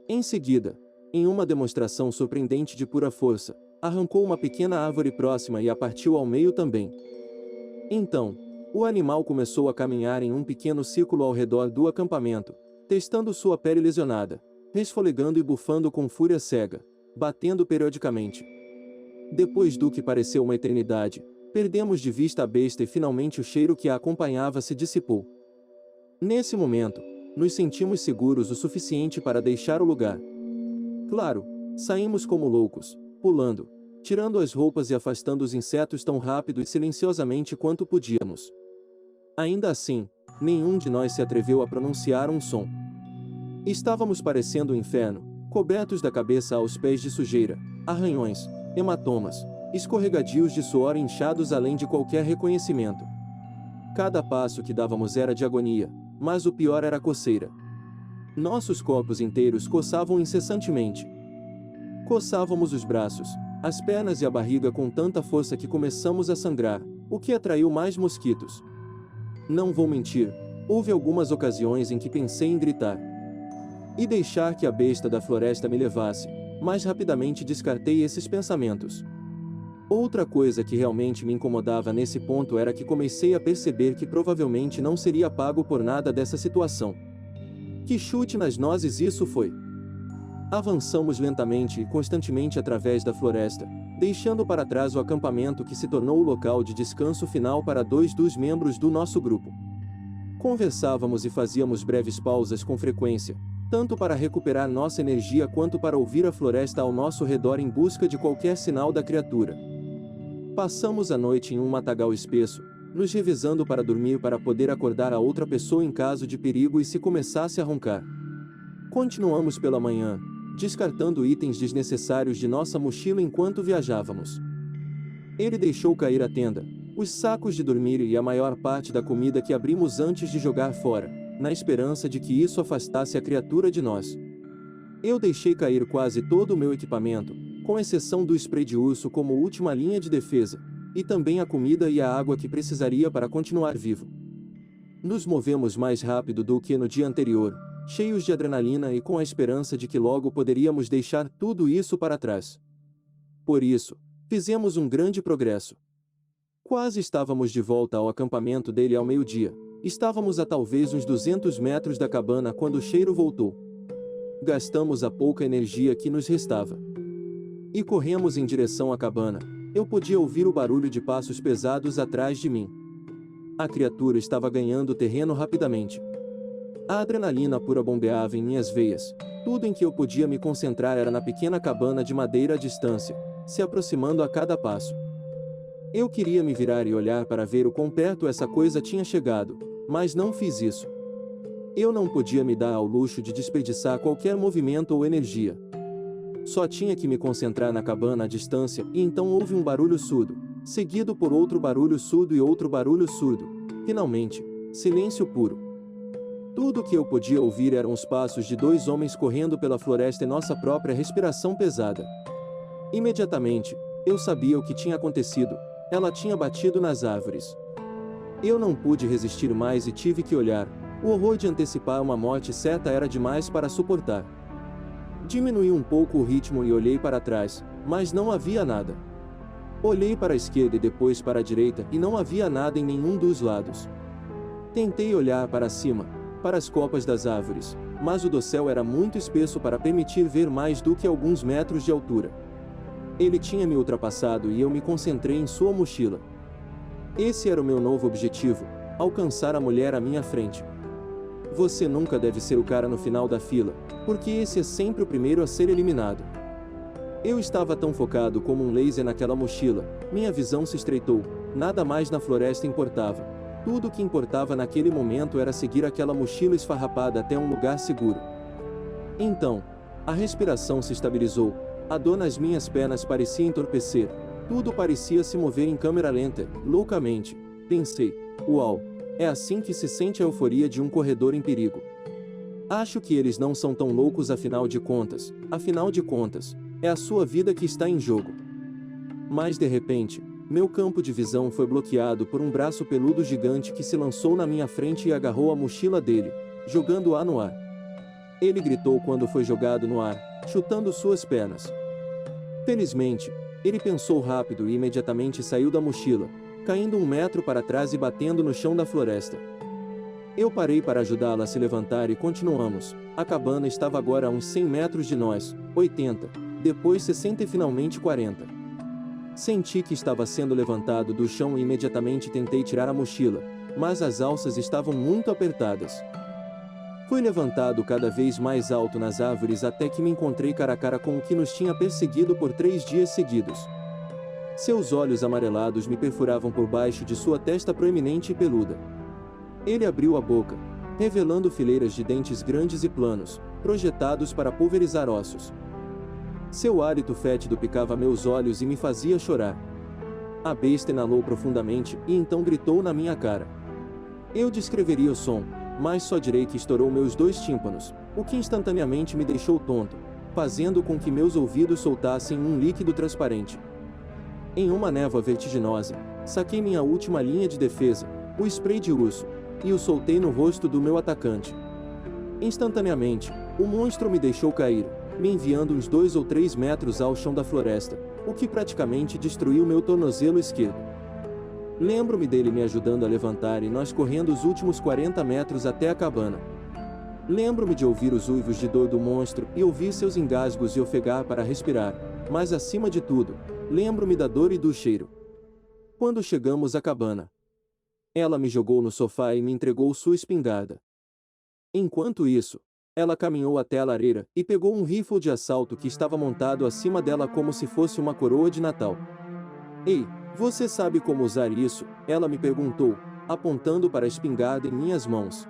Em seguida, em uma demonstração surpreendente de pura força, arrancou uma pequena árvore próxima e a partiu ao meio também. Então, o animal começou a caminhar em um pequeno círculo ao redor do acampamento, testando sua pele lesionada, resfolegando e bufando com fúria cega, batendo periodicamente. Depois do que pareceu uma eternidade, perdemos de vista a besta e finalmente o cheiro que a acompanhava se dissipou. Nesse momento, nos sentimos seguros o suficiente para deixar o lugar. Claro, saímos como loucos, pulando, tirando as roupas e afastando os insetos tão rápido e silenciosamente quanto podíamos. Ainda assim, nenhum de nós se atreveu a pronunciar um som. Estávamos parecendo o inferno, cobertos da cabeça aos pés de sujeira, arranhões, hematomas, escorregadios de suor inchados além de qualquer reconhecimento. Cada passo que dávamos era de agonia, mas o pior era a coceira. Nossos corpos inteiros coçavam incessantemente. Coçávamos os braços, as pernas e a barriga com tanta força que começamos a sangrar, o que atraiu mais mosquitos. Não vou mentir, houve algumas ocasiões em que pensei em gritar e deixar que a besta da floresta me levasse, mas rapidamente descartei esses pensamentos. Outra coisa que realmente me incomodava nesse ponto era que comecei a perceber que provavelmente não seria pago por nada dessa situação. Que chute nas nozes isso foi! Avançamos lentamente e constantemente através da floresta, deixando para trás o acampamento que se tornou o local de descanso final para dois dos membros do nosso grupo. Conversávamos e fazíamos breves pausas com frequência, tanto para recuperar nossa energia quanto para ouvir a floresta ao nosso redor em busca de qualquer sinal da criatura. Passamos a noite em um matagal espesso, nos revezando para dormir para poder acordar a outra pessoa em caso de perigo e se começasse a roncar. Continuamos pela manhã, descartando itens desnecessários de nossa mochila enquanto viajávamos. Ele deixou cair a tenda, os sacos de dormir e a maior parte da comida que abrimos antes de jogar fora, na esperança de que isso afastasse a criatura de nós. Eu deixei cair quase todo o meu equipamento, com exceção do spray de urso como última linha de defesa, e também a comida e a água que precisaria para continuar vivo. Nos movemos mais rápido do que no dia anterior, cheios de adrenalina e com a esperança de que logo poderíamos deixar tudo isso para trás. Por isso, fizemos um grande progresso. Quase estávamos de volta ao acampamento dele ao meio-dia. Estávamos a talvez uns 200 metros da cabana quando o cheiro voltou. Gastamos a pouca energia que nos restava. E corremos em direção à cabana. Eu podia ouvir o barulho de passos pesados atrás de mim. A criatura estava ganhando terreno rapidamente. A adrenalina pura bombeava em minhas veias. Tudo em que eu podia me concentrar era na pequena cabana de madeira à distância, se aproximando a cada passo. Eu queria me virar e olhar para ver o quão perto essa coisa tinha chegado, mas não fiz isso. Eu não podia me dar ao luxo de desperdiçar qualquer movimento ou energia. Só tinha que me concentrar na cabana à distância e então houve um barulho surdo, seguido por outro barulho surdo e outro barulho surdo. Finalmente, silêncio puro. Tudo o que eu podia ouvir eram os passos de dois homens correndo pela floresta e nossa própria respiração pesada. Imediatamente, eu sabia o que tinha acontecido. Ela tinha batido nas árvores. Eu não pude resistir mais e tive que olhar. O horror de antecipar uma morte certa era demais para suportar. Diminui um pouco o ritmo e olhei para trás, mas não havia nada. Olhei para a esquerda e depois para a direita e não havia nada em nenhum dos lados. Tentei olhar para cima, para as copas das árvores, mas o dossel era muito espesso para permitir ver mais do que alguns metros de altura. Ele tinha me ultrapassado e eu me concentrei em sua mochila. Esse era o meu novo objetivo, alcançar a mulher à minha frente. Você nunca deve ser o cara no final da fila, porque esse é sempre o primeiro a ser eliminado. Eu estava tão focado como um laser naquela mochila, minha visão se estreitou, nada mais na floresta importava. Tudo o que importava naquele momento era seguir aquela mochila esfarrapada até um lugar seguro. Então, a respiração se estabilizou, a dor nas minhas pernas parecia entorpecer, tudo parecia se mover em câmera lenta, loucamente. Pensei, uau, é assim que se sente a euforia de um corredor em perigo. Acho que eles não são tão loucos afinal de contas, é a sua vida que está em jogo. Mas de repente, meu campo de visão foi bloqueado por um braço peludo gigante que se lançou na minha frente e agarrou a mochila dele, jogando-a no ar. Ele gritou quando foi jogado no ar, chutando suas pernas. Felizmente, ele pensou rápido e imediatamente saiu da mochila, caindo 1 metro para trás e batendo no chão da floresta. Eu parei para ajudá-la a se levantar e continuamos. A cabana estava agora a uns 100 metros de nós, 80, depois 60 e finalmente 40. Senti que estava sendo levantado do chão e imediatamente tentei tirar a mochila, mas as alças estavam muito apertadas. Fui levantado cada vez mais alto nas árvores até que me encontrei cara a cara com o que nos tinha perseguido por 3 dias seguidos. Seus olhos amarelados me perfuravam por baixo de sua testa proeminente e peluda. Ele abriu a boca, revelando fileiras de dentes grandes e planos, projetados para pulverizar ossos. Seu hálito fétido picava meus olhos e me fazia chorar. A besta inalou profundamente e então gritou na minha cara. Eu descreveria o som, mas só direi que estourou meus 2 tímpanos, o que instantaneamente me deixou tonto, fazendo com que meus ouvidos soltassem um líquido transparente. Em uma névoa vertiginosa, saquei minha última linha de defesa, o spray de urso, e o soltei no rosto do meu atacante. Instantaneamente, o monstro me deixou cair, me enviando uns 2 ou 3 metros ao chão da floresta, o que praticamente destruiu meu tornozelo esquerdo. Lembro-me dele me ajudando a levantar e nós correndo os últimos 40 metros até a cabana. Lembro-me de ouvir os uivos de dor do monstro e ouvir seus engasgos e ofegar para respirar, mas acima de tudo, lembro-me da dor e do cheiro. Quando chegamos à cabana, ela me jogou no sofá e me entregou sua espingarda. Enquanto isso, ela caminhou até a lareira e pegou um rifle de assalto que estava montado acima dela como se fosse uma coroa de Natal. Ei, você sabe como usar isso? Ela me perguntou, apontando para a espingarda em minhas mãos.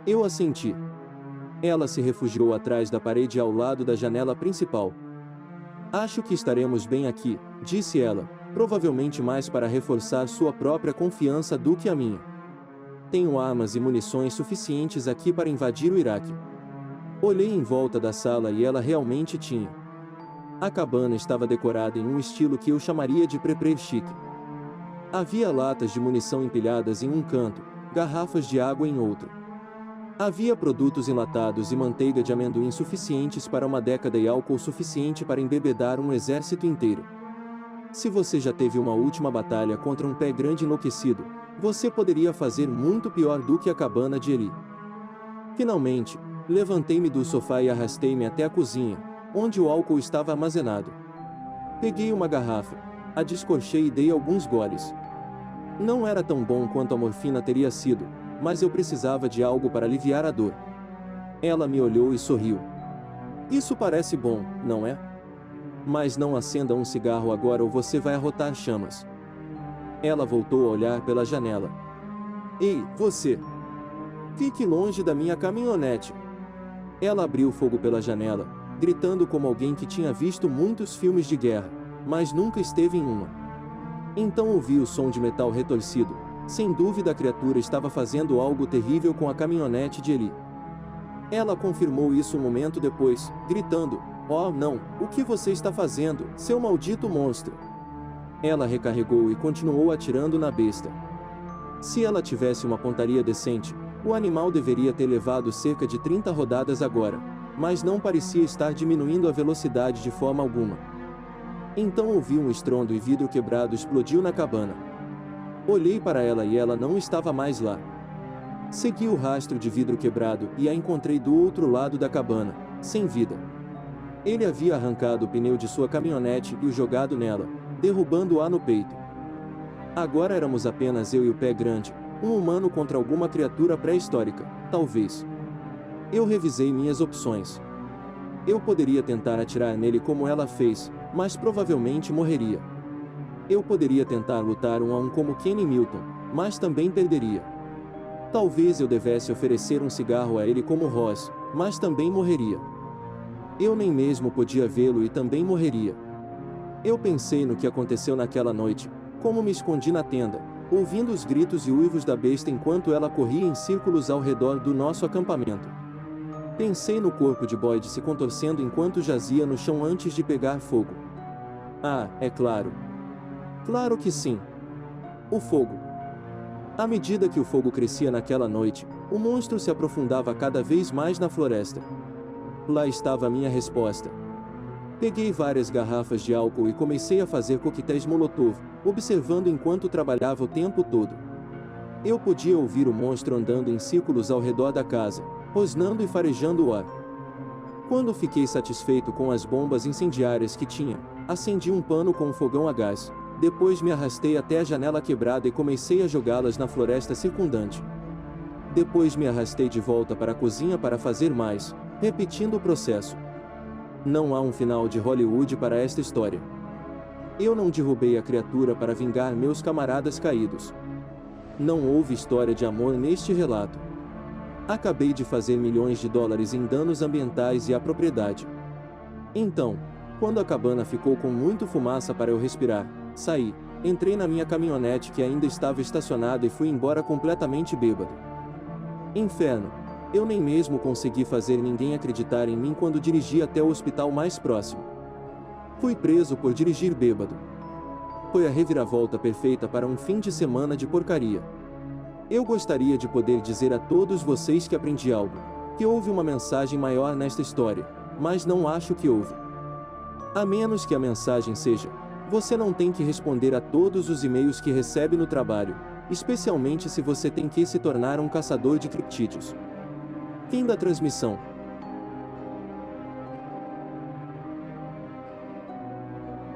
Eu assenti. Ela se refugiou atrás da parede ao lado da janela principal. Acho que estaremos bem aqui, disse ela, provavelmente mais para reforçar sua própria confiança do que a minha. Tenho armas e munições suficientes aqui para invadir o Iraque. Olhei em volta da sala e ela realmente tinha. A cabana estava decorada em um estilo que eu chamaria de pré-pré chique. Havia latas de munição empilhadas em um canto, garrafas de água em outro. Havia produtos enlatados e manteiga de amendoim suficientes para uma década e álcool suficiente para embebedar um exército inteiro. Se você já teve uma última batalha contra um pé grande enlouquecido, você poderia fazer muito pior do que a cabana de Eli. Finalmente, levantei-me do sofá e arrastei-me até a cozinha, onde o álcool estava armazenado. Peguei uma garrafa, a descorchei e dei alguns goles. Não era tão bom quanto a morfina teria sido, mas eu precisava de algo para aliviar a dor. Ela me olhou e sorriu. Isso parece bom, não é? Mas não acenda um cigarro agora ou você vai arrotar chamas. Ela voltou a olhar pela janela. Ei, você! Fique longe da minha caminhonete! Ela abriu fogo pela janela, gritando como alguém que tinha visto muitos filmes de guerra, mas nunca esteve em uma. Então ouvi o som de metal retorcido. Sem dúvida a criatura estava fazendo algo terrível com a caminhonete de Eli. Ela confirmou isso um momento depois, gritando, "Oh não, o que você está fazendo, seu maldito monstro?" Ela recarregou e continuou atirando na besta. Se ela tivesse uma pontaria decente, o animal deveria ter levado cerca de 30 rodadas agora, mas não parecia estar diminuindo a velocidade de forma alguma. Então ouvi um estrondo e vidro quebrado explodiu na cabana. Olhei para ela e ela não estava mais lá. Segui o rastro de vidro quebrado e a encontrei do outro lado da cabana, sem vida. Ele havia arrancado o pneu de sua caminhonete e o jogado nela, derrubando-a no peito. Agora éramos apenas eu e o pé grande, um humano contra alguma criatura pré-histórica, talvez. Eu revisei minhas opções. Eu poderia tentar atirar nele como ela fez, mas provavelmente morreria. Eu poderia tentar lutar 1 a 1 como Kenny Milton, mas também perderia. Talvez eu devesse oferecer um cigarro a ele como Ross, mas também morreria. Eu nem mesmo podia vê-lo e também morreria. Eu pensei no que aconteceu naquela noite, como me escondi na tenda, ouvindo os gritos e uivos da besta enquanto ela corria em círculos ao redor do nosso acampamento. Pensei no corpo de Boyd se contorcendo enquanto jazia no chão antes de pegar fogo. Ah, é claro. Claro que sim. O fogo. À medida que o fogo crescia naquela noite, o monstro se aprofundava cada vez mais na floresta. Lá estava a minha resposta. Peguei várias garrafas de álcool e comecei a fazer coquetéis Molotov, observando enquanto trabalhava o tempo todo. Eu podia ouvir o monstro andando em círculos ao redor da casa, rosnando e farejando o ar. Quando fiquei satisfeito com as bombas incendiárias que tinha, acendi um pano com um fogão a gás. Depois me arrastei até a janela quebrada e comecei a jogá-las na floresta circundante. Depois me arrastei de volta para a cozinha para fazer mais, repetindo o processo. Não há um final de Hollywood para esta história. Eu não derrubei a criatura para vingar meus camaradas caídos. Não houve história de amor neste relato. Acabei de fazer milhões de dólares em danos ambientais e à propriedade. Então, quando a cabana ficou com muito fumaça para eu respirar, saí, entrei na minha caminhonete que ainda estava estacionada e fui embora completamente bêbado. Inferno! Eu nem mesmo consegui fazer ninguém acreditar em mim quando dirigi até o hospital mais próximo. Fui preso por dirigir bêbado. Foi a reviravolta perfeita para um fim de semana de porcaria. Eu gostaria de poder dizer a todos vocês que aprendi algo, que houve uma mensagem maior nesta história, mas não acho que houve. A menos que a mensagem seja: você não tem que responder a todos os e-mails que recebe no trabalho, especialmente se você tem que se tornar um caçador de criptídeos. Fim da transmissão.